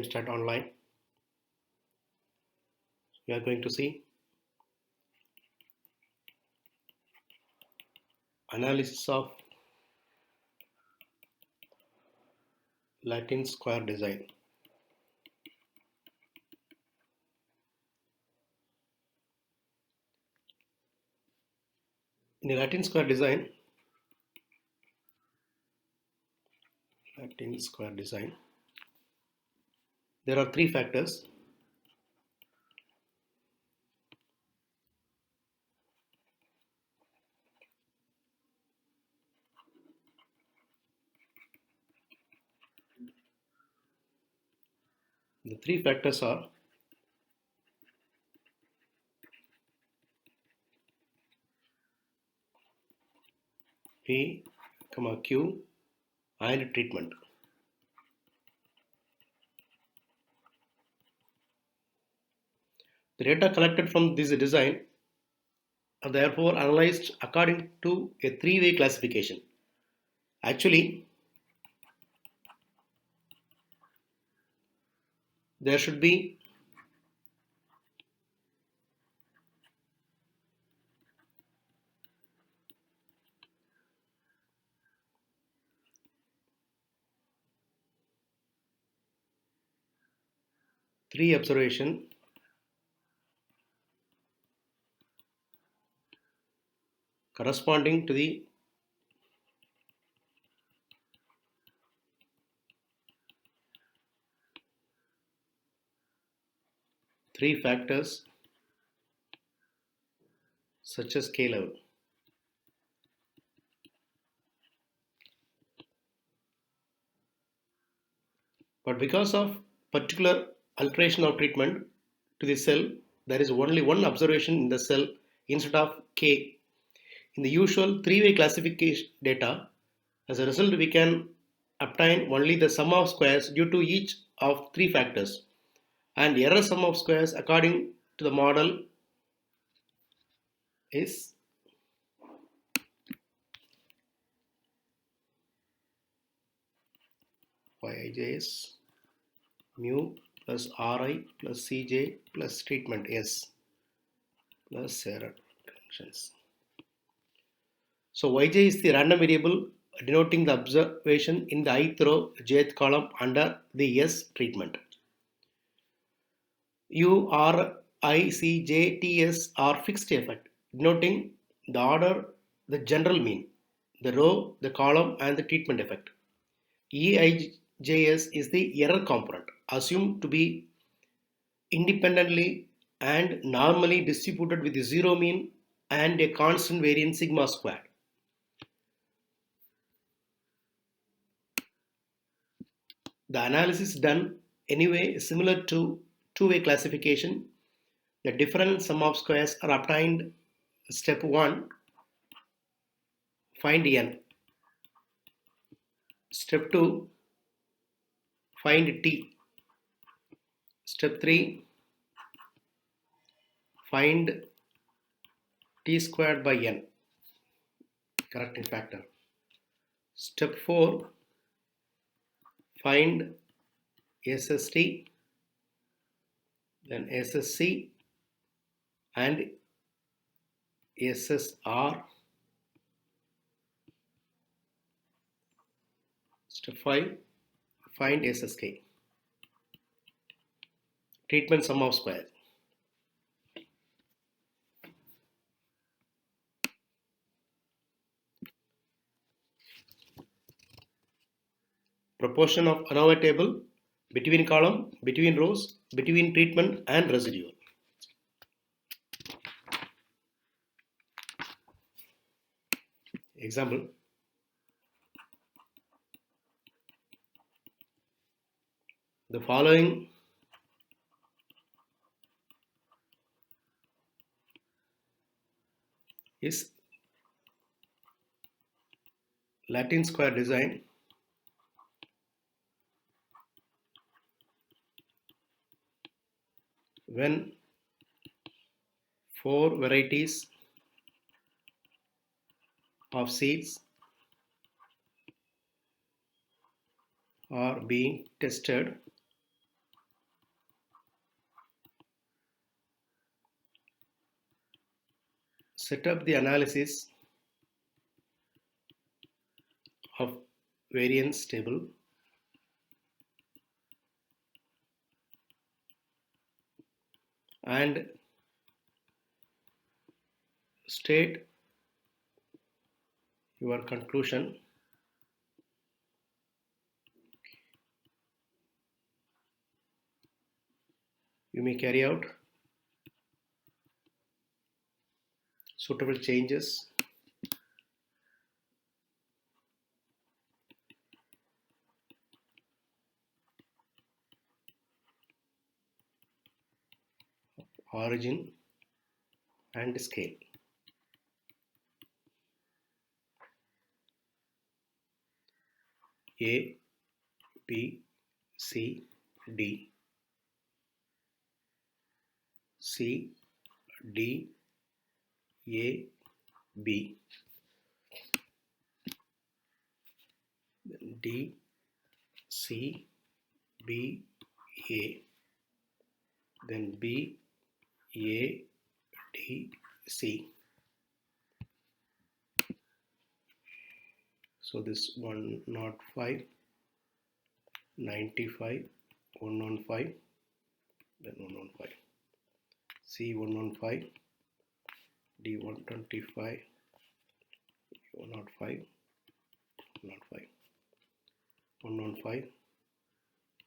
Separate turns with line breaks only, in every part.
Start Online. We are going to see analysis of Latin square design. In the Latin square design, there are three factors. The three factors are P, Q and treatment. The data collected from this design are therefore analyzed according to a three-way classification. Actually, there should be three observations corresponding to the three factors such as K level. But because of particular alteration of treatment to the cell, there is only one observation in the cell instead of K in the usual three-way classification data. As a result, we can obtain only the sum of squares due to each of three factors, and error sum of squares according to the model is Yij mu plus Ri plus Cj plus treatment S plus error connections. So Yj is the random variable denoting the observation in the ith row jth column under the S treatment. U, R, I, C, J, T, S are fixed effect denoting the order, the general mean, the row, the column and the treatment effect. EIJS is the error component assumed to be independently and normally distributed with a zero mean and a constant variance sigma squared. The analysis done anyway is similar to two-way classification. The different sum of squares are obtained. Step 1, find n. Step 2, find t. Step 3, find t squared by n, correcting factor. Step 4, find SST, then SSC and SSR. Step 5, find SSK. Treatment sum of squares. Proportion of ANOVA table between column, between rows, between treatment and residual. Example, the following is Latin square design when 4 varieties of seeds are being tested set up the analysis of variance table and state your conclusion. You may carry out suitable changes origin and scale. A, B, C, D, C, D, A, B, D, C, B, A, then B, A, D, C. So this 105, 95, 115, then 115, C 115, D 125, 105, 105, 115,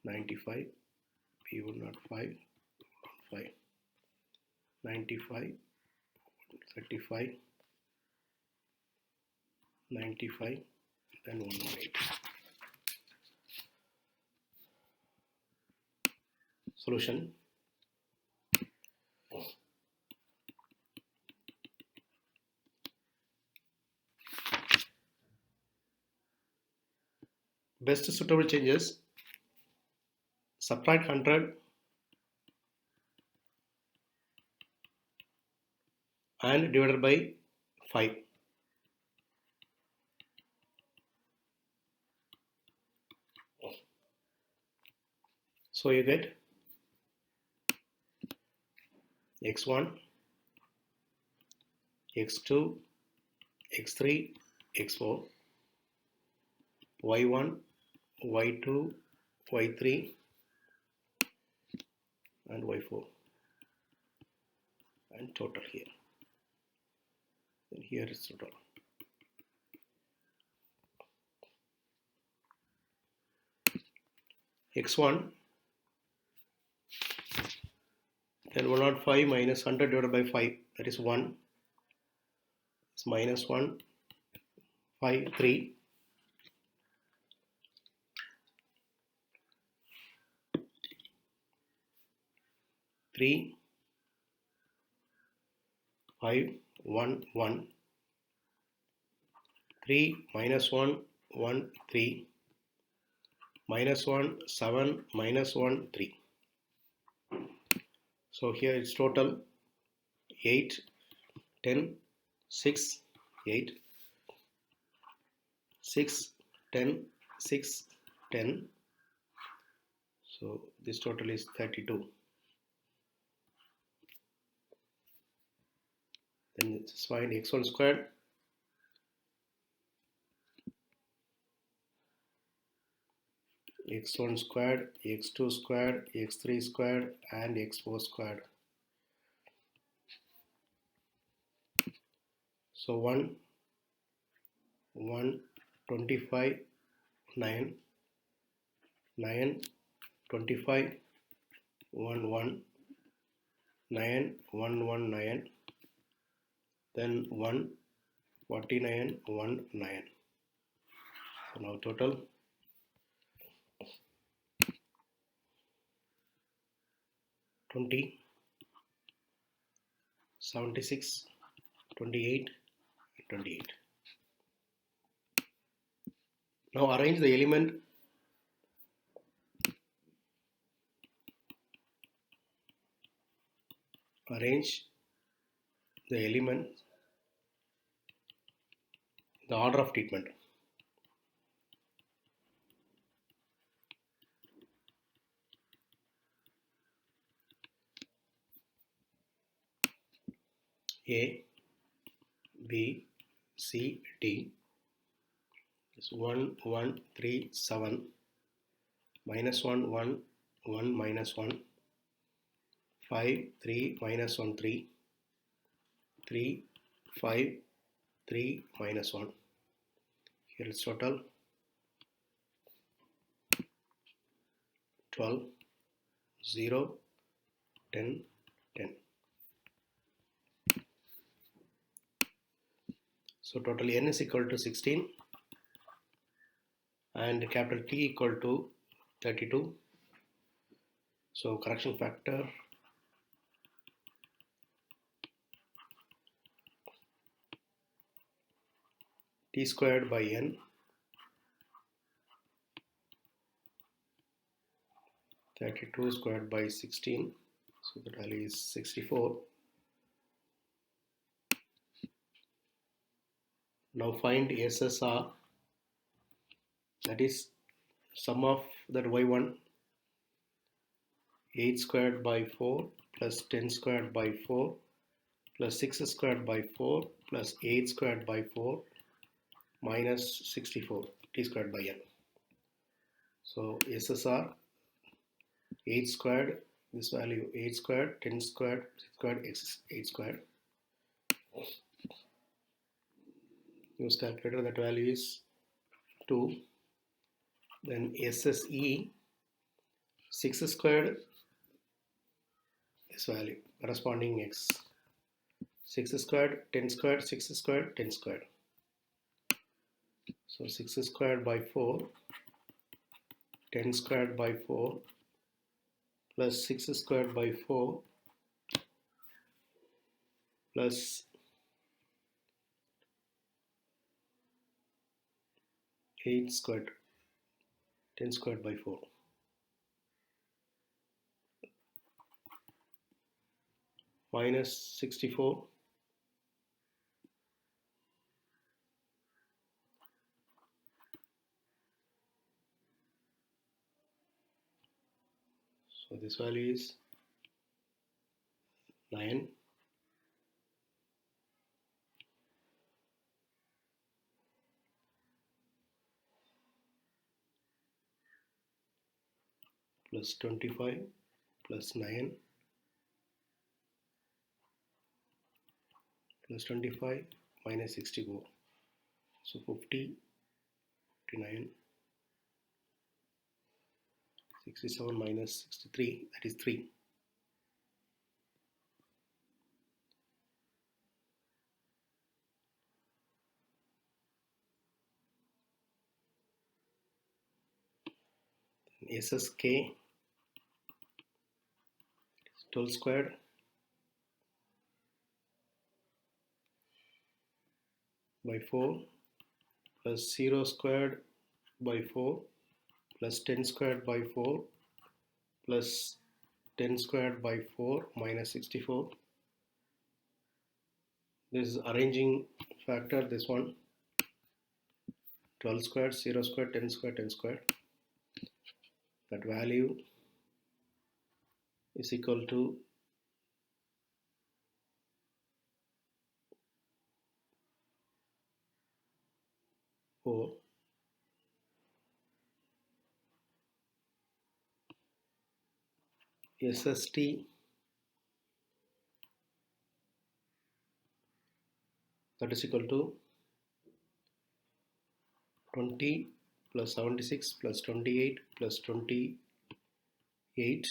95, B 105, 105, 95, 35, 95, then 118. Solution. Best suitable changes: subtract 100 and divided by 5. So you get x1, x2, x3, x4, y1, y2, y3 and y4, and total here. And here is total. x1, then 105 minus 100 divided by 5, that is 1. It's minus 1, 5, 3. 3, 5, 1, 1. 3 minus 1, 1, 3. Minus 1, 7, minus 1, 3. So here it's total 8, 10, 6, 8, 6, 10, 6, 10. So this total is 32. Then let's find x1 squared. X1 squared, x2 squared, x3 squared, and x4 squared. So 1, 1, 25, 9, 9, 25, 1, 1, 9, 1, 1, 9, then 1, 49, 1, 9. So now total 20, 76, 28, 28. Now arrange the element. Arrange the element, the order of treatment. A, B, C, D is 1, 1, 3, 7, minus 1, 1, 1, minus 1, 5, 3, minus 1, 3, 3, 5, 3, minus 1. Here is total 12, 0, 10, 10. So total n is equal to 16 and capital T equal to 32. So correction factor T squared by n, 32 squared by 16, so the value is 64. Now find SSR, that is sum of that y1, 8 squared by 4 plus 10 squared by 4 plus 6 squared by 4 plus 8 squared by 4 minus 64 t squared by n. So SSR 8 squared, this value 8 squared, 10 squared, 6 squared, 8 squared. Use calculator, that value is 2. Then SSE 6 squared, this value corresponding x, 6 squared, 10 squared, 6 squared, 10 squared. So 6 squared by 4, 10 squared by 4 plus 6 squared by 4 plus 8 squared, 10 squared by 4 minus 64 . So this value is 9 plus 25 plus 9 plus 25 minus 64. So 50, 59, 67 minus 63, that is 3. SSK 12 squared by 4 plus 0 squared by 4 plus 10 squared by 4 plus 10 squared by 4 minus 64. This is arranging factor, this one 12 squared, 0 squared, 10 squared, 10 squared. That value is equal to 4. SST, that is equal to 20 plus 76 plus 28 plus 28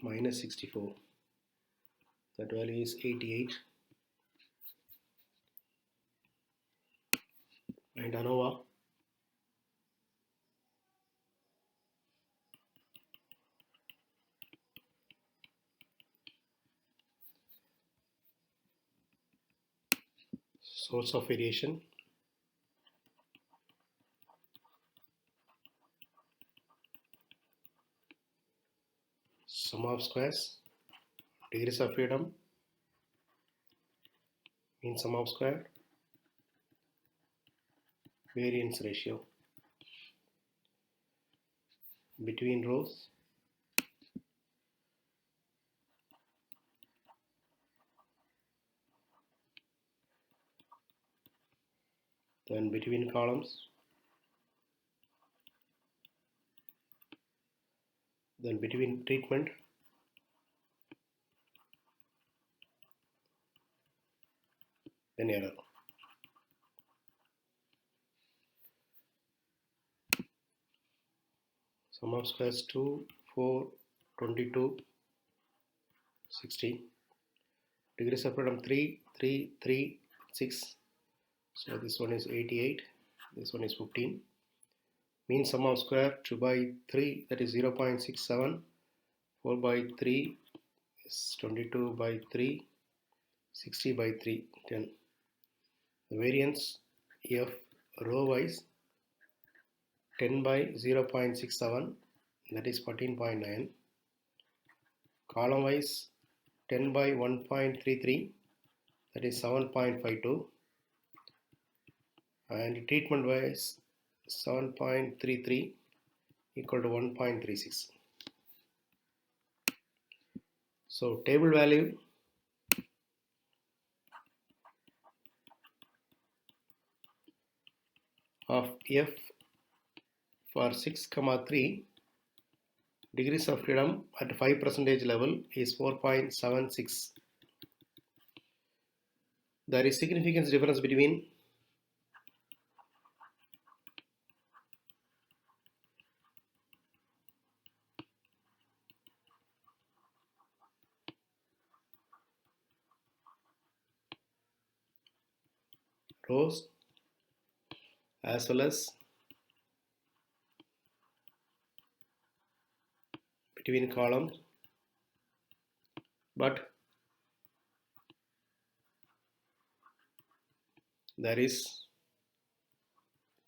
minus 64. That value is 88. And ANOVA source of variation sum of squares, degrees of freedom, mean sum of square, variance ratio between rows, then between columns, then between treatment, then error. Sum of squares 2, 4, 22, 60. Degrees of freedom 3, 3, 3, 6. So this one is 88, this one is 15. Mean sum of square 2 by 3, that is 0.67. 4 by 3 is 22 by 3, 60 by 3, 10. The variance F row wise 10 by 0.67, that is 14.9. Column wise 10 by 1.33, that is 7.52. And treatment wise 7.33 equal to 1.36. So table value of F for 6,3 degrees of freedom at 5% level is 4.76. There is significant difference between rows as well as between columns, but there is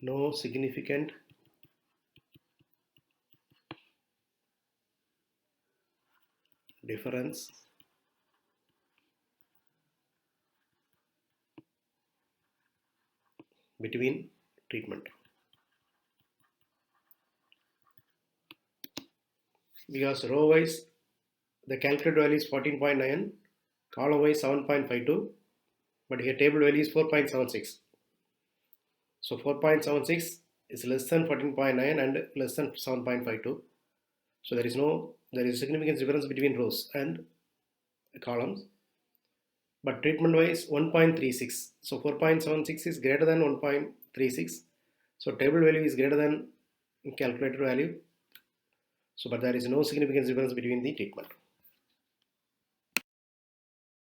no significant difference between treatment, because row wise the calculated value is 14.9, column wise 7.52, but here table value is 4.76. So 4.76 is less than 14.9 and less than 7.52. So there is significant difference between rows and columns. But treatment wise 1.36. So 4.76 is greater than 1.36. So table value is greater than calculated value. So but there is no significant difference between the treatment.